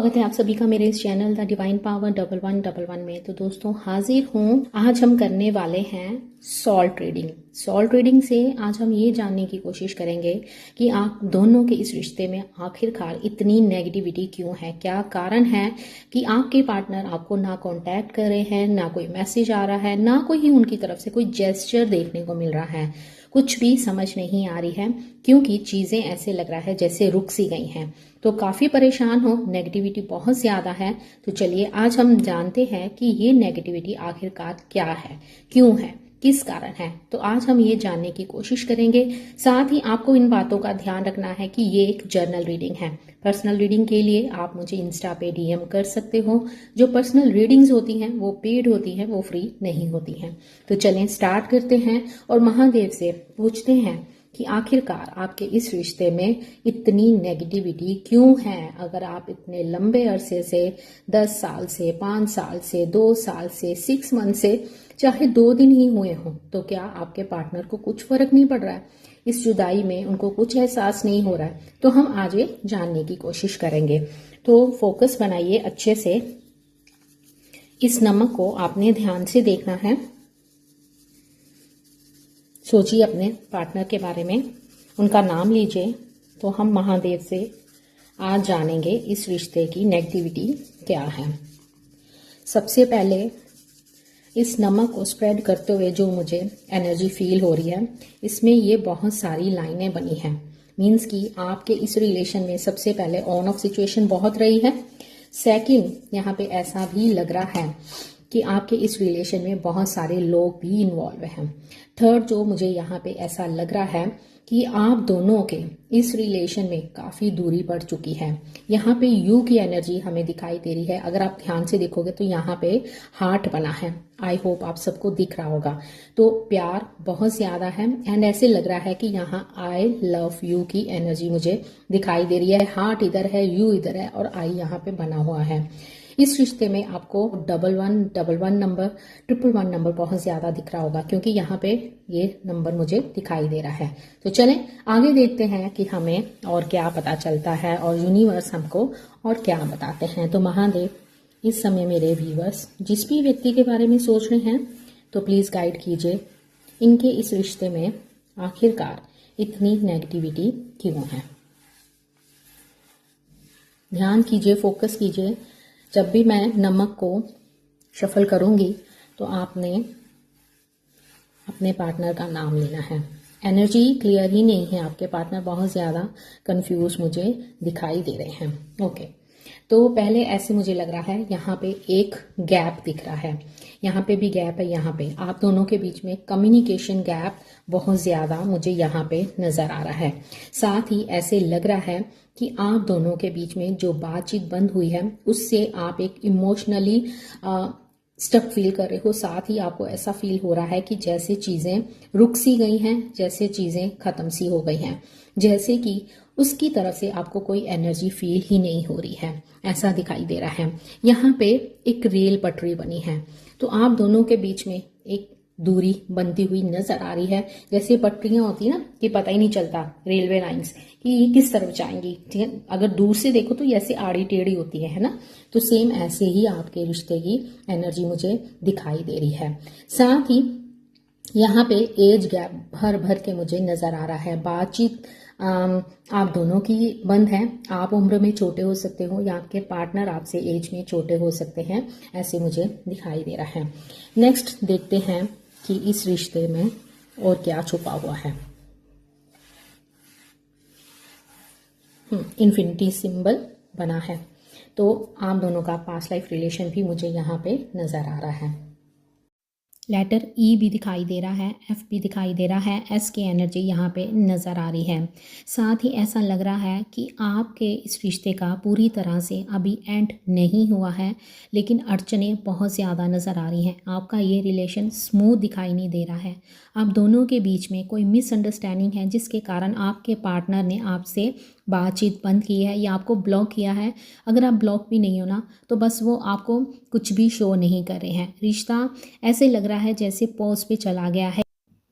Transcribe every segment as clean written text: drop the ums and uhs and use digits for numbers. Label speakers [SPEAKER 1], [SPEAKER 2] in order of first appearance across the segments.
[SPEAKER 1] स्वागत है आप सभी का मेरे इस चैनल द डिवाइन पावर 1111 में। तो दोस्तों हाजिर हूँ। आज हम करने वाले हैं सॉल्ट रीडिंग। सॉल्ट रीडिंग से आज हम ये जानने की कोशिश करेंगे कि आप दोनों के इस रिश्ते में आखिरकार इतनी नेगेटिविटी क्यों है। क्या कारण है कि आपके पार्टनर आपको ना कांटेक्ट कर रहे हैं, ना कोई मैसेज आ रहा है, ना कोई उनकी तरफ से कोई जेस्चर देखने को मिल रहा है। कुछ भी समझ नहीं आ रही है क्योंकि चीज़ें ऐसे लग रहा है जैसे रुक सी गई हैं। तो काफ़ी परेशान हो, नेगेटिविटी बहुत ज़्यादा है। तो चलिए आज हम जानते हैं कि ये नेगेटिविटी आखिरकार क्या है, क्यों है, किस कारण है। तो आज हम ये जानने की कोशिश करेंगे। साथ ही आपको इन बातों का ध्यान रखना है कि ये एक जर्नल रीडिंग है। पर्सनल रीडिंग के लिए आप मुझे इंस्टा पे डीएम कर सकते हो। जो पर्सनल रीडिंग्स होती हैं वो पेड होती हैं, वो फ्री नहीं होती हैं। तो चलें स्टार्ट करते हैं और महादेव से पूछते हैं कि आखिरकार आपके इस रिश्ते में इतनी नेगेटिविटी क्यों है। अगर आप इतने लंबे अरसे से 10 साल से, 5 साल से, 2 साल से, 6 मंथ से, चाहे 2 दिन ही हुए हों, तो क्या आपके पार्टनर को कुछ फर्क नहीं पड़ रहा है? इस जुदाई में उनको कुछ एहसास नहीं हो रहा है? तो हम आज ये जानने की कोशिश करेंगे। तो फोकस बनाइए अच्छे से। इस नमक को आपने ध्यान से देखना है। सोचिए अपने पार्टनर के बारे में, उनका नाम लीजिए। तो हम महादेव से आज जानेंगे इस रिश्ते की नेगेटिविटी क्या है। सबसे पहले इस नमक को स्प्रेड करते हुए जो मुझे एनर्जी फील हो रही है, इसमें ये बहुत सारी लाइनें बनी हैं। मीन्स कि आपके इस रिलेशन में सबसे पहले ऑन ऑफ सिचुएशन बहुत रही है। सेकंड, यहाँ पे ऐसा भी लग रहा है कि आपके इस रिलेशन में बहुत सारे लोग भी इन्वॉल्व हैं। थर्ड, जो मुझे यहाँ पे ऐसा लग रहा है कि आप दोनों के इस रिलेशन में काफ़ी दूरी पड़ चुकी है। यहाँ पे यू की एनर्जी हमें दिखाई दे रही है। अगर आप ध्यान से देखोगे तो यहाँ पे हार्ट बना है। आई होप आप सबको दिख रहा होगा। तो प्यार बहुत ज़्यादा है एंड ऐसे लग रहा है कि यहाँ आई लव यू की एनर्जी मुझे दिखाई दे रही है। हार्ट इधर है, यू इधर है और आई यहाँ पे बना हुआ है। इस रिश्ते में आपको 1111 नंबर, 111 नंबर बहुत ज़्यादा दिख रहा होगा क्योंकि यहाँ पे ये नंबर मुझे दिखाई दे रहा है। तो चलें आगे देखते हैं कि हमें और क्या पता चलता है और यूनिवर्स हमको और क्या बताते हैं। तो महादेव, इस समय मेरे व्यूवर्स जिस भी व्यक्ति के बारे में सोच रहे हैं तो प्लीज़ गाइड कीजिए, इनके इस रिश्ते में आखिरकार इतनी नेगेटिविटी क्यों है। ध्यान कीजिए, फोकस कीजिए। जब भी मैं नमक को शफल करूंगी तो आपने अपने पार्टनर का नाम लेना है। एनर्जी क्लियर ही नहीं है, आपके पार्टनर बहुत ज़्यादा कंफ्यूज मुझे दिखाई दे रहे हैं। ओके, तो पहले ऐसे मुझे लग रहा है यहाँ पे एक गैप दिख रहा है, यहाँ पे भी गैप है। यहाँ पे आप दोनों के बीच में कम्युनिकेशन गैप बहुत ज़्यादा मुझे यहाँ पे नज़र आ रहा है। साथ ही ऐसे लग रहा है कि आप दोनों के बीच में जो बातचीत बंद हुई है उससे आप एक इमोशनली स्टक फील कर रहे हो। साथ ही आपको ऐसा फील हो रहा है कि जैसे चीज़ें रुक सी गई हैं, जैसे चीज़ें ख़त्म सी हो गई हैं, जैसे कि उसकी तरफ से आपको कोई एनर्जी फील ही नहीं हो रही है, ऐसा दिखाई दे रहा है। यहाँ पे एक रेल पटरी बनी है तो आप दोनों के बीच में एक दूरी बनती हुई नजर आ रही है। जैसे पटरियां होती है ना कि पता ही नहीं चलता, रेलवे लाइंस, कि ये किस तरफ जाएंगी। ठीक है, अगर दूर से देखो तो ऐसे आड़ी टेढ़ी होती है ना। तो सेम ऐसे ही आपके रिश्ते की एनर्जी मुझे दिखाई दे रही है। साथ ही यहाँ पे एज गैप भर भर के मुझे नजर आ रहा है। बातचीत आप दोनों की बंद है। आप उम्र में छोटे हो सकते हो या आपके पार्टनर आपसे एज में छोटे हो सकते हैं, ऐसे मुझे दिखाई दे रहा है। नेक्स्ट देखते हैं कि इस रिश्ते में और क्या छुपा हुआ है। इन्फिनिटी सिंबल बना है तो आप दोनों का पास्ट लाइफ रिलेशन भी मुझे यहाँ पे नजर आ रहा है। लेटर ई भी दिखाई दे रहा है, एफ भी दिखाई दे रहा है, एस की एनर्जी यहाँ पे नज़र आ रही है। साथ ही ऐसा लग रहा है कि आपके इस रिश्ते का पूरी तरह से अभी एंड नहीं हुआ है, लेकिन अड़चनें बहुत ज़्यादा नज़र आ रही हैं। आपका ये रिलेशन स्मूथ दिखाई नहीं दे रहा है। आप दोनों के बीच में कोई मिसअंडरस्टैंडिंग है जिसके कारण आपके पार्टनर ने आपसे बातचीत बंद की है या आपको ब्लॉक किया है। अगर आप ब्लॉक भी नहीं हो ना तो बस वो आपको कुछ भी शो नहीं कर रहे हैं। रिश्ता ऐसे लग रहा है जैसे पॉज पे चला गया है।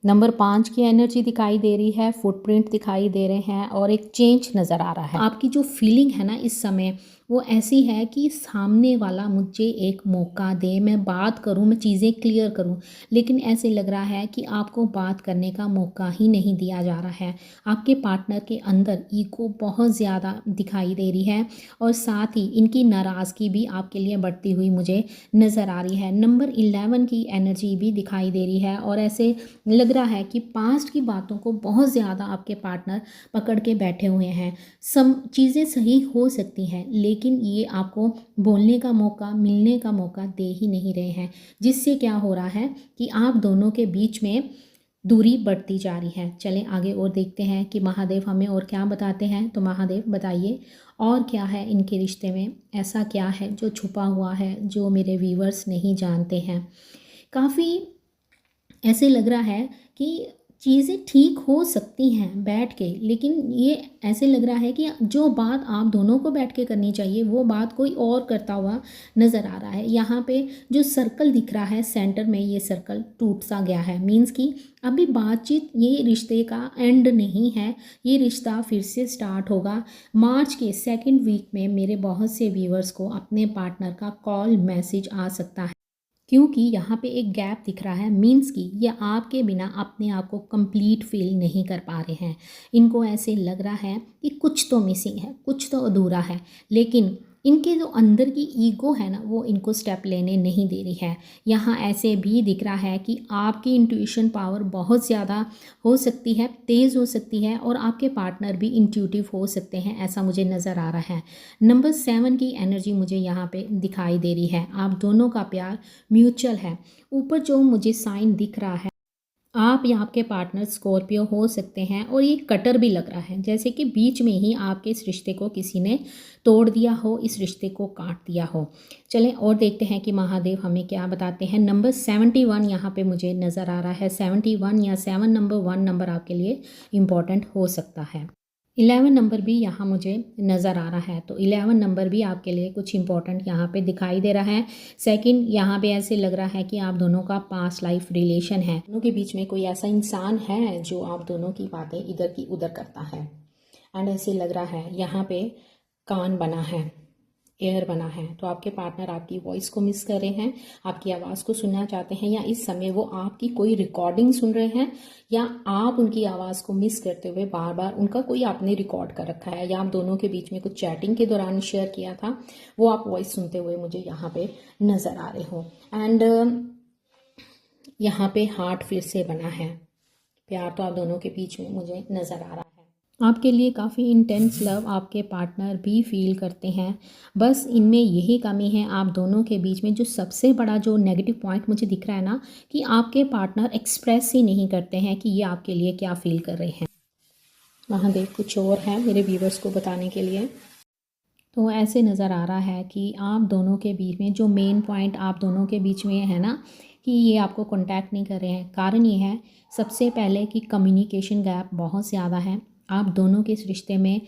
[SPEAKER 1] नंबर 5 की एनर्जी दिखाई दे रही है, फुटप्रिंट दिखाई दे रहे हैं और एक चेंज नज़र आ रहा है। आपकी जो फीलिंग है ना इस समय वो ऐसी है कि सामने वाला मुझे एक मौका दे, मैं बात करूं, मैं चीज़ें क्लियर करूं, लेकिन ऐसे लग रहा है कि आपको बात करने का मौका ही नहीं दिया जा रहा है। आपके पार्टनर के अंदर ईगो बहुत ज़्यादा दिखाई दे रही है और साथ ही इनकी नाराज़गी भी आपके लिए बढ़ती हुई मुझे नज़र आ रही है। नंबर 11 की एनर्जी भी दिखाई दे रही है और ऐसे लग रहा है कि पास्ट की बातों को बहुत ज़्यादा आपके पार्टनर पकड़ के बैठे हुए हैं। सब चीज़ें सही हो सकती हैं, लेकिन ये आपको बोलने का मौका, मिलने का मौका दे ही नहीं रहे हैं, जिससे क्या हो रहा है कि आप दोनों के बीच में दूरी बढ़ती जा रही है। चलें आगे और देखते हैं कि महादेव हमें और क्या बताते हैं। तो महादेव बताइए और क्या है इनके रिश्ते में, ऐसा क्या है जो छुपा हुआ है, जो मेरे व्यूवर्स नहीं जानते हैं। काफ़ी ऐसे लग रहा है कि चीज़ें ठीक हो सकती हैं बैठ के, लेकिन ये ऐसे लग रहा है कि जो बात आप दोनों को बैठ के करनी चाहिए वो बात कोई और करता हुआ नज़र आ रहा है। यहाँ पे जो सर्कल दिख रहा है सेंटर में, ये सर्कल टूट सा गया है, मीन्स कि अभी बातचीत, ये रिश्ते का एंड नहीं है, ये रिश्ता फिर से स्टार्ट होगा। मार्च के 2nd वीक में मेरे बहुत से व्यूअर्स को अपने पार्टनर का कॉल मैसेज आ सकता है, क्योंकि यहाँ पे एक गैप दिख रहा है, मीन्स कि ये आपके बिना अपने आप को कंप्लीट फील नहीं कर पा रहे हैं। इनको ऐसे लग रहा है कि कुछ तो मिसिंग है, कुछ तो अधूरा है, लेकिन इनके जो अंदर की ईगो है ना, वो इनको स्टेप लेने नहीं दे रही है। यहाँ ऐसे भी दिख रहा है कि आपकी इंट्यूशन पावर बहुत ज़्यादा हो सकती है, तेज़ हो सकती है, और आपके पार्टनर भी इंट्यूटिव हो सकते हैं, ऐसा मुझे नज़र आ रहा है। नंबर 7 की एनर्जी मुझे यहाँ पे दिखाई दे रही है। आप दोनों का प्यार म्यूचुअल है। ऊपर जो मुझे साइन दिख रहा है, आप या आपके पार्टनर स्कॉर्पियो हो सकते हैं, और ये कटर भी लग रहा है, जैसे कि बीच में ही आपके इस रिश्ते को किसी ने तोड़ दिया हो, इस रिश्ते को काट दिया हो। चलें और देखते हैं कि महादेव हमें क्या बताते हैं। नंबर 71 यहाँ पे मुझे नज़र आ रहा है। 71 या 7 नंबर 1 नंबर आपके लिए इम्पॉर्टेंट हो सकता है। 11 नंबर भी यहाँ मुझे नज़र आ रहा है, तो 11 नंबर भी आपके लिए कुछ इंपॉर्टेंट यहाँ पे दिखाई दे रहा है। सेकंड, यहाँ पे ऐसे लग रहा है कि आप दोनों का पास्ट लाइफ रिलेशन है, दोनों के बीच में कोई ऐसा इंसान है जो आप दोनों की बातें इधर की उधर करता है। एंड ऐसे लग रहा है यहाँ पे कान बना है, एयर बना है, तो आपके पार्टनर आपकी वॉइस को मिस कर रहे हैं, आपकी आवाज़ को सुनना चाहते हैं, या इस समय वो आपकी कोई रिकॉर्डिंग सुन रहे हैं, या आप उनकी आवाज़ को मिस करते हुए बार बार उनका कोई आपने रिकॉर्ड कर रखा है, या आप दोनों के बीच में कुछ चैटिंग के दौरान शेयर किया था, वो आप वॉइस सुनते हुए मुझे यहाँ पे नज़र आ रहे हो। एंड यहाँ पे हार्ट फिर से बना है, प्यार तो आप दोनों के बीच में मुझे नज़र आ रहा है। आपके लिए काफ़ी इंटेंस लव आपके पार्टनर भी फील करते हैं, बस इनमें यही कमी है आप दोनों के बीच में। जो सबसे बड़ा जो नेगेटिव पॉइंट मुझे दिख रहा है ना, कि आपके पार्टनर एक्सप्रेस ही नहीं करते हैं कि ये आपके लिए क्या फील कर रहे हैं। महादेव कुछ और है मेरे व्यूवर्स को बताने के लिए। तो ऐसे नज़र आ रहा है कि आप दोनों के बीच में जो मेन पॉइंट आप दोनों के बीच में है ना, कि ये आपको कांटेक्ट नहीं कर रहे हैं, कारण ये है सबसे पहले कि कम्युनिकेशन गैप बहुत ज़्यादा है। आप दोनों के इस रिश्ते में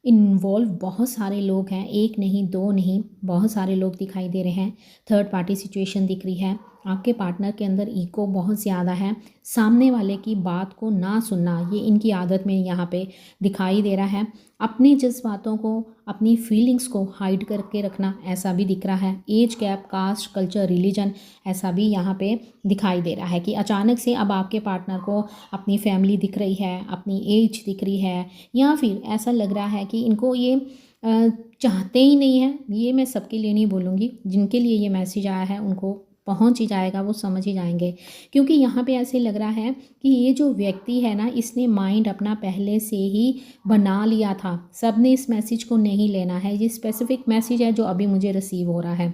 [SPEAKER 1] इन्वॉल्व बहुत सारे लोग हैं, एक नहीं दो नहीं, बहुत सारे लोग दिखाई दे रहे हैं। थर्ड पार्टी सिचुएशन दिख रही है। आपके पार्टनर के अंदर ईगो बहुत ज़्यादा है, सामने वाले की बात को ना सुनना ये इनकी आदत में यहाँ पे दिखाई दे रहा है। अपने जज्बातों को, अपनी फीलिंग्स को हाइड करके रखना, ऐसा भी दिख रहा है। Age gap, caste, culture, religion, ऐसा भी यहाँ पे दिखाई दे रहा है कि अचानक से अब आपके पार्टनर को अपनी फैमिली दिख रही है, अपनी एज दिख रही है, या फिर ऐसा लग रहा है कि इनको ये चाहते ही नहीं है। ये मैं सबके लिए नहीं बोलूँगी, जिनके लिए ये मैसेज आया है उनको पहुंच ही जाएगा, वो समझ ही जाएंगे, क्योंकि यहाँ पे ऐसे लग रहा है कि ये जो व्यक्ति है ना, इसने माइंड अपना पहले से ही बना लिया था। सब ने इस मैसेज को नहीं लेना है, ये स्पेसिफिक मैसेज है जो अभी मुझे रिसीव हो रहा है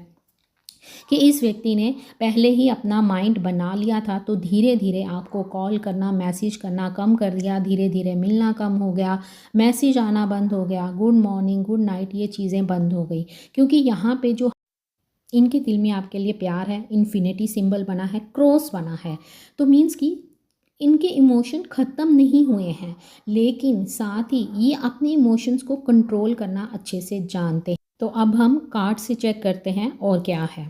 [SPEAKER 1] कि इस व्यक्ति ने पहले ही अपना माइंड बना लिया था, तो धीरे धीरे आपको कॉल करना, मैसेज करना कम कर दिया, धीरे धीरे मिलना कम हो गया, मैसेज आना बंद हो गया, गुड मॉर्निंग, गुड नाइट, ये चीज़ें बंद हो गई, क्योंकि यहाँ पे जो इनके दिल में आपके लिए प्यार है, इन्फिनिटी सिंबल बना है, क्रॉस बना है, तो मीन्स कि इनके इमोशन ख़त्म नहीं हुए हैं, लेकिन साथ ही ये अपने इमोशंस को कंट्रोल करना अच्छे से जानते हैं। तो अब हम कार्ड से चेक करते हैं और क्या है।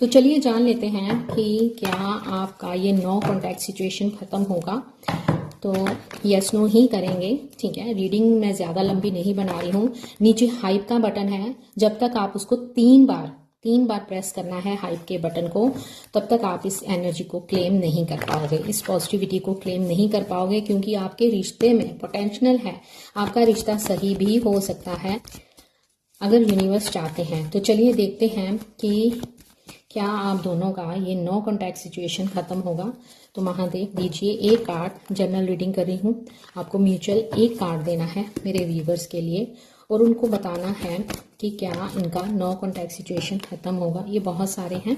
[SPEAKER 1] तो चलिए जान लेते हैं कि क्या आपका ये नो कॉन्टैक्ट सिचुएशन ख़त्म होगा। तो यस नो ही करेंगे, ठीक है। रीडिंग मैं ज़्यादा लंबी नहीं बना रही हूँ। नीचे हाइप का बटन है, जब तक आप उसको 3 बार प्रेस करना है हाइप के बटन को, तब तक आप इस एनर्जी को क्लेम नहीं कर पाओगे, इस पॉजिटिविटी को क्लेम नहीं कर पाओगे, क्योंकि आपके रिश्ते में पोटेंशियल है, आपका रिश्ता सही भी हो सकता है अगर यूनिवर्स चाहते हैं। तो चलिए देखते हैं कि क्या आप दोनों का ये नो कॉन्टैक्ट सिचुएशन खत्म होगा। तो महादेव दीजिए एक कार्ड, जनरल रीडिंग कर रही हूँ, आपको म्यूचुअल एक कार्ड देना है मेरे व्यूवर्स के लिए, और उनको बताना है कि क्या इनका नो कॉन्टैक्ट सिचुएशन खत्म होगा। ये बहुत सारे हैं,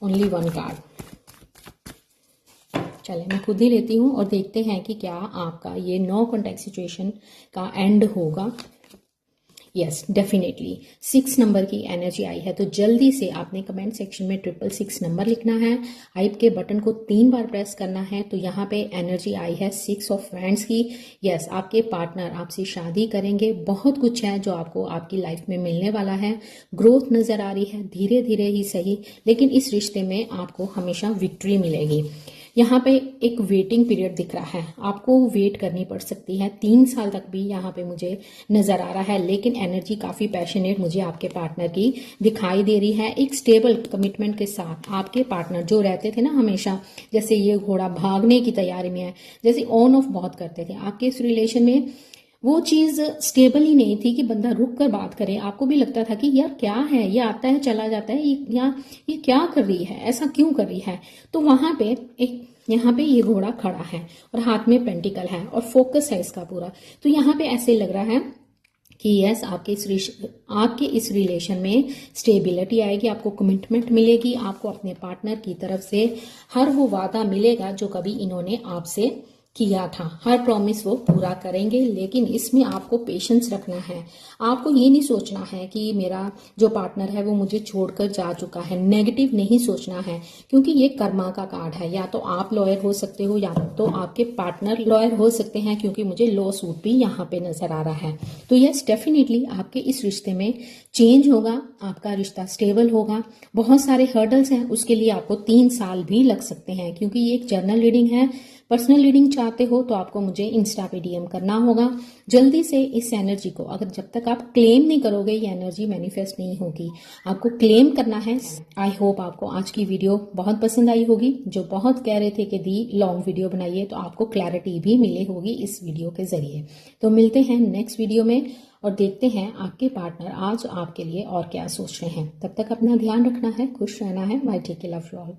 [SPEAKER 1] ओनली 1 कार्ड। चले मैं खुद ही लेती हूँ और देखते हैं कि क्या आपका ये नो कॉन्टैक्ट सिचुएशन का एंड होगा। यस, डेफिनेटली 6 नंबर की एनर्जी आई है। तो जल्दी से आपने कमेंट सेक्शन में 666 नंबर लिखना है, हाइप के बटन को 3 बार प्रेस करना है। तो यहाँ पे एनर्जी आई है 6 ऑफ फ्रेंड्स की। यस, आपके पार्टनर आपसे शादी करेंगे, बहुत कुछ है जो आपको आपकी लाइफ में मिलने वाला है, ग्रोथ नजर आ रही है, धीरे धीरे ही सही, लेकिन इस रिश्ते में आपको हमेशा विक्ट्री मिलेगी। यहाँ पे एक वेटिंग पीरियड दिख रहा है, आपको वेट करनी पड़ सकती है, 3 साल तक भी यहाँ पे मुझे नजर आ रहा है, लेकिन एनर्जी काफी पैशनेट मुझे आपके पार्टनर की दिखाई दे रही है। एक स्टेबल कमिटमेंट के साथ आपके पार्टनर जो रहते थे ना हमेशा, जैसे ये घोड़ा भागने की तैयारी में है, जैसे ऑन ऑफ बहुत करते थे, आपके इस रिलेशन में वो चीज स्टेबल ही नहीं थी कि बंदा रुक कर बात करे। आपको भी लगता था कि यार क्या है, ये आता है चला जाता है, ये क्या कर रही है, ऐसा क्यों कर रही है। तो वहां पे एक यहाँ पे ये घोड़ा खड़ा है और हाथ में पेंटिकल है और फोकस है इसका पूरा। तो यहाँ पे ऐसे लग रहा है कि यस, आपके इस रिलेशन में स्टेबिलिटी आएगी, आपको कमिटमेंट मिलेगी, आपको अपने पार्टनर की तरफ से हर वो वादा मिलेगा जो कभी इन्होंने आपसे किया था, हर प्रॉमिस वो पूरा करेंगे। लेकिन इसमें आपको पेशेंस रखना है, आपको ये नहीं सोचना है कि मेरा जो पार्टनर है वो मुझे छोड़कर जा चुका है, नेगेटिव नहीं सोचना है, क्योंकि ये कर्मा का कार्ड है। या तो आप लॉयर हो सकते हो या तो आपके पार्टनर लॉयर हो सकते हैं, क्योंकि मुझे लॉ सूट भी यहाँ पे नजर आ रहा है। तो यस, डेफिनेटली आपके इस रिश्ते में चेंज होगा, आपका रिश्ता स्टेबल होगा। बहुत सारे हर्डल्स हैं, उसके लिए आपको 3 साल भी लग सकते हैं, क्योंकि ये एक जर्नल रीडिंग है। पर्सनल रीडिंग चाहते हो तो आपको मुझे इंस्टा पे डीएम करना होगा। जल्दी से इस एनर्जी को, अगर जब तक आप क्लेम नहीं करोगे ये एनर्जी मैनिफेस्ट नहीं होगी, आपको क्लेम करना है। आई होप आपको आज की वीडियो बहुत पसंद आई होगी। जो बहुत कह रहे थे कि दी लॉन्ग वीडियो बनाइए, तो आपको क्लैरिटी भी मिली होगी इस वीडियो के जरिए। तो मिलते हैं नेक्स्ट वीडियो में और देखते हैं आपके पार्टनर आज आपके लिए और क्या सोच रहे हैं। तब तक अपना ध्यान रखना है, खुश रहना है। Bye, take care, love you all.